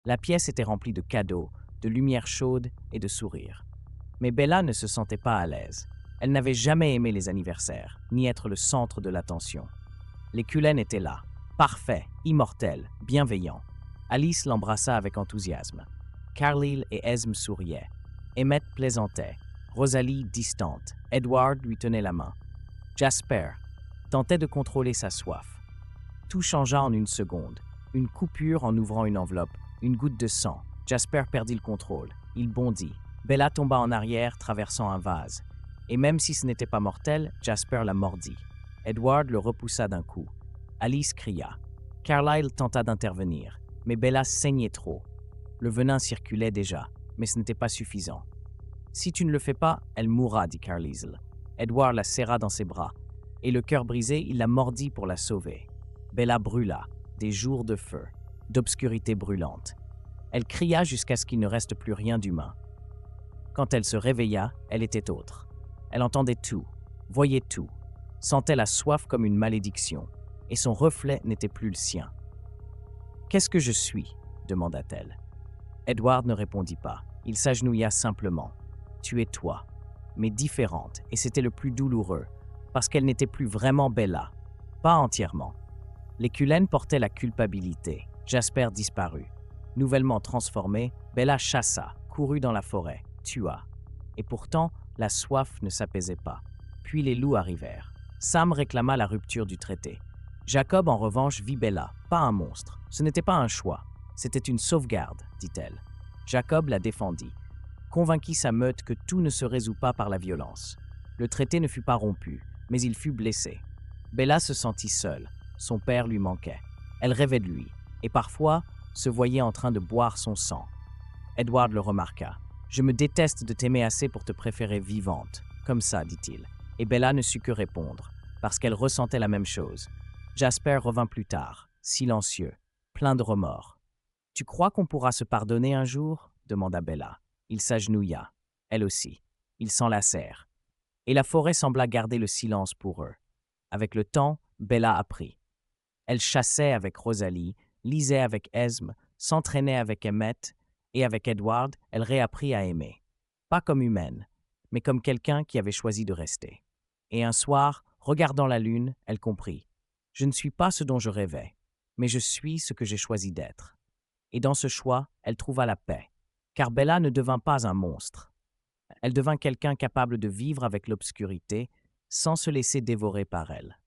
La pièce était remplie de cadeaux, de lumière chaude et de sourires. Mais Bella ne se sentait pas à l'aise. Elle n'avait jamais aimé les anniversaires, ni être le centre de l'attention. Les Cullen étaient là, parfaits, immortels, bienveillants. Alice l'embrassa avec enthousiasme. Carlyle et Esme souriaient. Emmett plaisantait. Rosalie distante. Edward lui tenait la main. Jasper tentait de contrôler sa soif. Tout changea en une seconde. Une coupure en ouvrant une enveloppe, une goutte de sang. Jasper perdit le contrôle. Il bondit. Bella tomba en arrière, traversant un vase. Et même si ce n'était pas mortel, Jasper la mordit. Edward le repoussa d'un coup. Alice cria. Carlyle tenta d'intervenir, mais Bella saignait trop. Le venin circulait déjà, mais ce n'était pas suffisant. « Si tu ne le fais pas, elle mourra, dit Carlyle. Edward la serra dans ses bras, et le cœur brisé, il la mordit pour la sauver. Bella brûla, des jours de feu, d'obscurité brûlante. Elle cria jusqu'à ce qu'il ne reste plus rien d'humain. Quand elle se réveilla, elle était autre. Elle entendait tout, voyait tout, sentait la soif comme une malédiction, et son reflet n'était plus le sien. « Qu'est-ce que je suis ?» demanda-t-elle. Edward ne répondit pas. Il s'agenouilla simplement. « Tu es toi, mais différente, et c'était le plus douloureux, parce qu'elle n'était plus vraiment Bella, pas entièrement. » Les Cullen portaient la culpabilité. Jasper disparut. Nouvellement transformée, Bella chassa, courut dans la forêt, tua. Et pourtant, la soif ne s'apaisait pas. Puis les loups arrivèrent. Sam réclama la rupture du traité. Jacob, en revanche, vit Bella, pas un monstre. Ce n'était pas un choix, c'était une sauvegarde, dit-elle. Jacob la défendit, convainquit sa meute que tout ne se résout pas par la violence. Le traité ne fut pas rompu, mais il fut blessé. Bella se sentit seule, son père lui manquait. Elle rêvait de lui, et parfois se voyait en train de boire son sang. Edward le remarqua. « Je me déteste de t'aimer assez pour te préférer vivante, comme ça, dit-il. » Et Bella ne sut que répondre, parce qu'elle ressentait la même chose. Jasper revint plus tard, silencieux, plein de remords. « Tu crois qu'on pourra se pardonner un jour ?» demanda Bella. Il s'agenouilla, elle aussi. Ils s'enlacèrent. Et la forêt sembla garder le silence pour eux. Avec le temps, Bella apprit. Elle chassait avec Rosalie, lisait avec Esme, s'entraînait avec Emmett, et avec Edward, elle réapprit à aimer. Pas comme humaine, mais comme quelqu'un qui avait choisi de rester. Et un soir, regardant la lune, elle comprit. Je ne suis pas ce dont je rêvais, mais je suis ce que j'ai choisi d'être. Et dans ce choix, elle trouva la paix. Car Bella ne devint pas un monstre. Elle devint quelqu'un capable de vivre avec l'obscurité sans se laisser dévorer par elle.